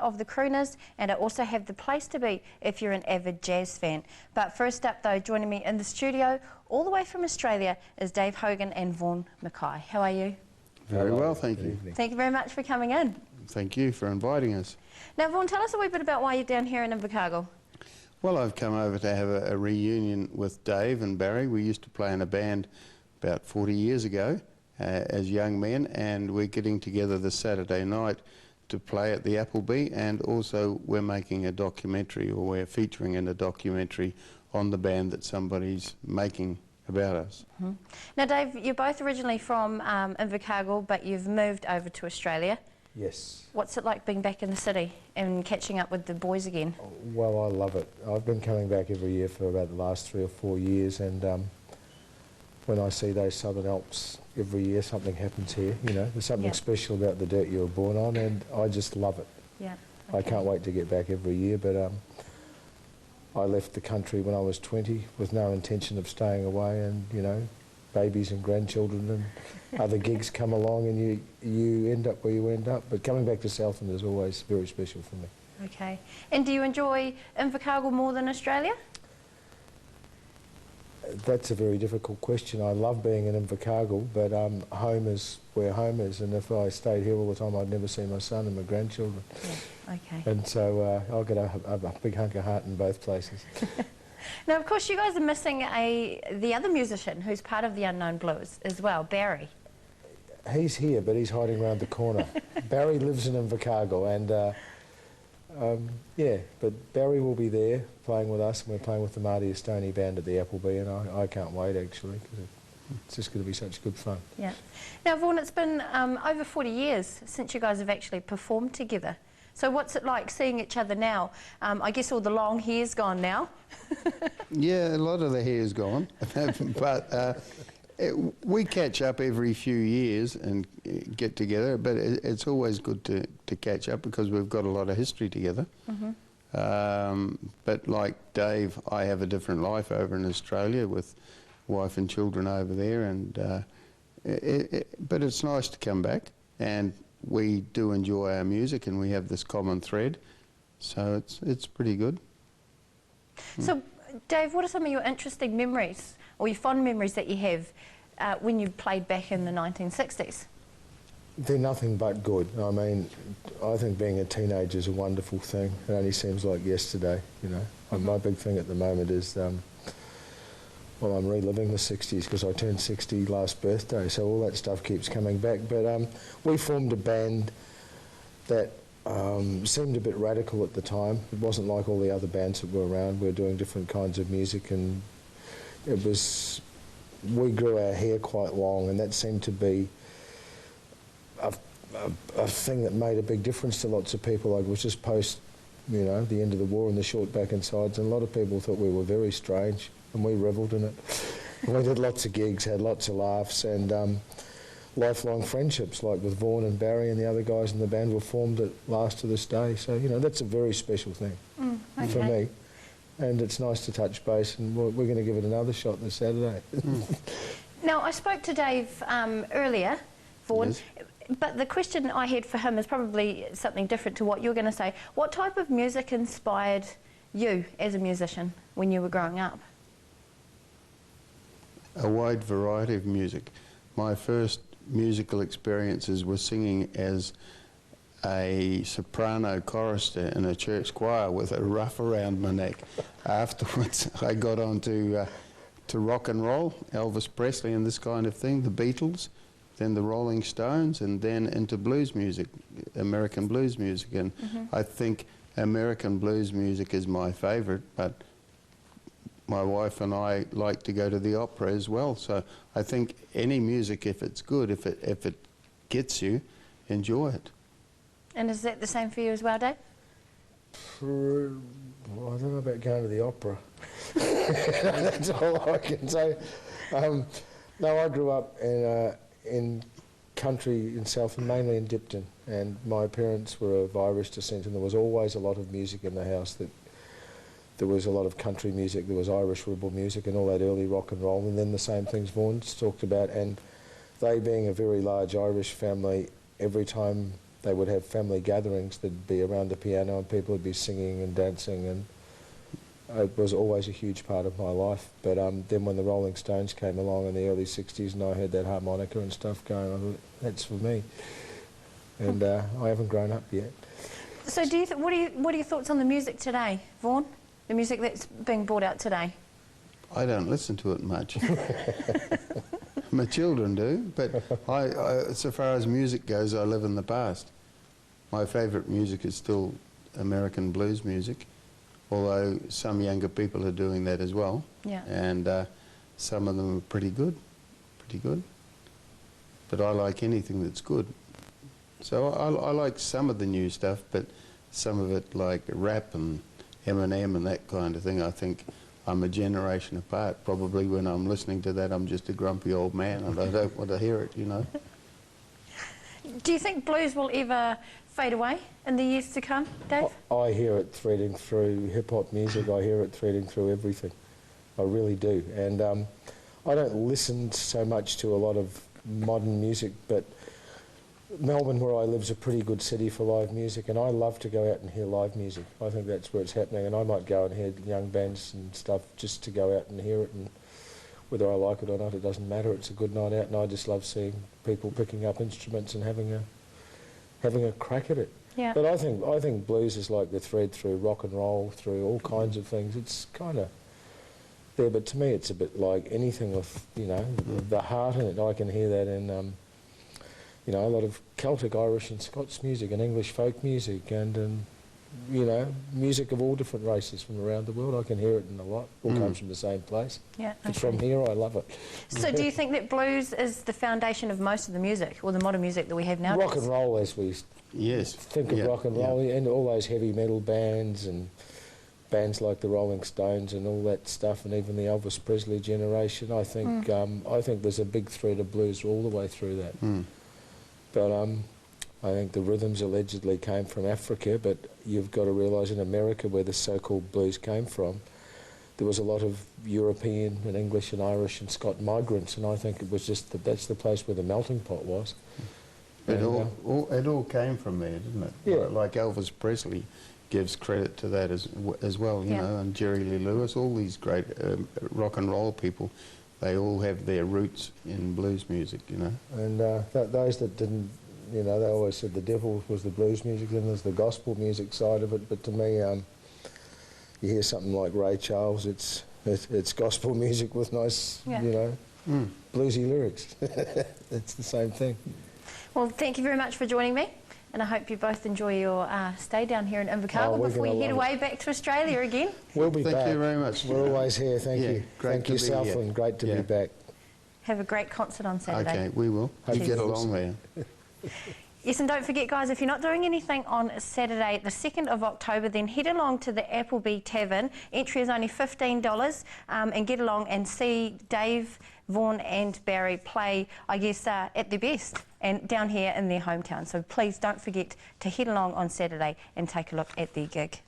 of the Crooners, and I also have the place to be if you're an avid jazz fan. But first up though, joining me in the studio, all the way from Australia, is Dave Hogan and Vaughan Mackay. How are you? Very well, thank you. Thank you very much for coming in. Thank you for inviting us. Now Vaughan, tell us a wee bit about why you're down here in Invercargill. Well, I've come over to have a reunion with Dave and Barry. We used to play in a band about 40 years ago as young men, and we're getting together this Saturday night to play at the Appleby, and also we're making a documentary, or we're featuring in a documentary on the band that somebody's making about us. Mm-hmm. Now Dave, you're both originally from Invercargill, but you've moved over to Australia. Yes. What's it like being back in the city and catching up with the boys again? Well, I love it. I've been coming back every year for about the last 3 or 4 years, and when I see those Southern Alps every year, something happens here. You know, there's something special about the dirt you were born on, and I just love it. Yeah. Okay. I can't wait to get back every year, but I left the country when I was 20 with no intention of staying away, and you know, babies and grandchildren and other gigs come along, and you end up where you end up. But coming back to Southland is always very special for me. Okay. And do you enjoy Invercargill more than Australia? That's a very difficult question. I love being in Invercargill, but home is where home is, and if I stayed here all the time, I'd never see my son and my grandchildren. Yeah. Okay. And so I'll get a big hunk of heart in both places. Now, of course, you guys are missing the other musician who's part of the Unknown Blues as well, Barry. He's here, but he's hiding around the corner. Barry lives in Invercargill, and yeah, but Barry will be there playing with us, and we're playing with the Marty Estoni band at the Appleby, and I can't wait actually, because it's just going to be such good fun. Yeah. Now, Vaughan, it's been over 40 years since you guys have actually performed together. So what's it like seeing each other now? I guess all the long hair's gone now. Yeah, a lot of the hair's gone, but we catch up every few years and get together, but it's always good to catch up because we've got a lot of history together. Mm-hmm. But like Dave, I have a different life over in Australia with wife and children over there, and but it's nice to come back, and we do enjoy our music, and we have this common thread, so it's pretty good. So, Dave, what are some of your interesting memories, or your fond memories that you have when you played back in the 1960s? They're nothing but good. I mean, I think being a teenager is a wonderful thing. It only seems like yesterday, you know. Mm-hmm. My big thing at the moment is, well, I'm reliving the 60s because I turned 60 last birthday, so all that stuff keeps coming back. But we formed a band that seemed a bit radical at the time. It wasn't like all the other bands that were around. We were doing different kinds of music, and it was, we grew our hair quite long, and that seemed to be a thing that made a big difference to lots of people. Like, it was just post, you know, the end of the war and the short back and sides, and a lot of people thought we were very strange, and we revelled in it. We did lots of gigs, had lots of laughs, and lifelong friendships, like with Vaughan and Barry and the other guys in the band, were formed that last to this day. So, you know, that's a very special thing for me. And it's nice to touch base, and we're going to give it another shot this Saturday. Now, I spoke to Dave earlier, Vaughan, yes, but the question I had for him is probably something different to what you're going to say. What type of music inspired you as a musician when you were growing up? A wide variety of music. My first musical experiences were singing as a soprano chorister in a church choir with a ruff around my neck. Afterwards, I got on to rock and roll, Elvis Presley and this kind of thing, the Beatles, then the Rolling Stones, and then into blues music, American blues music. And I think American blues music is my favourite, but my wife and I like to go to the opera as well. So I think any music, if it's good, if it gets you, enjoy it. And is that the same for you as well, Dave? Well, I don't know about going to the opera. That's all I can say. No, I grew up in country in Southland, mainly in Dipton, and my parents were of Irish descent, and there was always a lot of music in the house. There was a lot of country music, there was Irish rebel music and all that early rock and roll, and then the same things Vaughan's talked about. And they, being a very large Irish family, every time they would have family gatherings. They'd be around the piano and people would be singing and dancing, and it was always a huge part of my life. But then when the Rolling Stones came along in the early 60s and I heard that harmonica and stuff going, I thought, that's for me. And I haven't grown up yet. So do you what are your thoughts on the music today, Vaughan? The music that's being brought out today? I don't listen to it much. My children do, but so far as music goes, I live in the past. My favourite music is still American blues music, although some younger people are doing that as well. Yeah. And some of them are pretty good. But I like anything that's good. So I like some of the new stuff, but some of it, like rap and Eminem and that kind of thing, I think I'm a generation apart. Probably when I'm listening to that, I'm just a grumpy old man and I don't want to hear it, you know. Do you think blues will ever fade away in the years to come, Dave? I hear it threading through hip-hop music. I hear it threading through everything. I really do. And I don't listen so much to a lot of modern music, but Melbourne, where I live, is a pretty good city for live music, and I love to go out and hear live music. I think that's where it's happening, and I might go and hear young bands and stuff just to go out and hear it, and whether I like it or not, it doesn't matter. It's a good night out, and I just love seeing people picking up instruments and having a crack at it. Yeah. But I think blues is like the thread through rock and roll, through all kinds of things. It's kind of there, but to me, it's a bit like anything with, you know, the heart in it. I can hear that in you know, a lot of Celtic, Irish and Scots music and English folk music and you know, music of all different races from around the world. I can hear it in a lot. All comes from the same place. Yeah. But from here, I love it. So do you think that blues is the foundation of most of the music, or the modern music that we have nowadays? Rock and roll, as we think of rock and roll, and all those heavy metal bands and bands like the Rolling Stones and all that stuff, and even the Elvis Presley generation. I think there's a big thread of blues all the way through that. But I think the rhythms allegedly came from Africa, but you've got to realise in America, where the so-called blues came from, there was a lot of European and English and Irish and Scot migrants, and I think it was just that's the place where the melting pot was. It all came from there, didn't it? Yeah. Like Elvis Presley gives credit to that as well, you know, and Jerry Lee Lewis, all these great rock and roll people. They all have their roots in blues music, you know. And those that didn't, you know, they always said the devil was the blues music, then there's the gospel music side of it. But to me, you hear something like Ray Charles, it's gospel music with nice, you know, bluesy lyrics. It's the same thing. Well, thank you very much for joining me, and I hope you both enjoy your stay down here in Invercargill before you head away back to Australia again. We'll be back. Thank you very much. We're always here. Thank you. Thank you, Southland. Great to be back. Have a great concert on Saturday. Okay, we will. You get along there. Yes, and don't forget, guys, if you're not doing anything on Saturday, the 2nd of October, then head along to the Appleby Tavern. Entry is only $15, and get along and see Dave, Vaughan and Barry play, I guess, at their best and down here in their hometown. So please don't forget to head along on Saturday and take a look at their gig.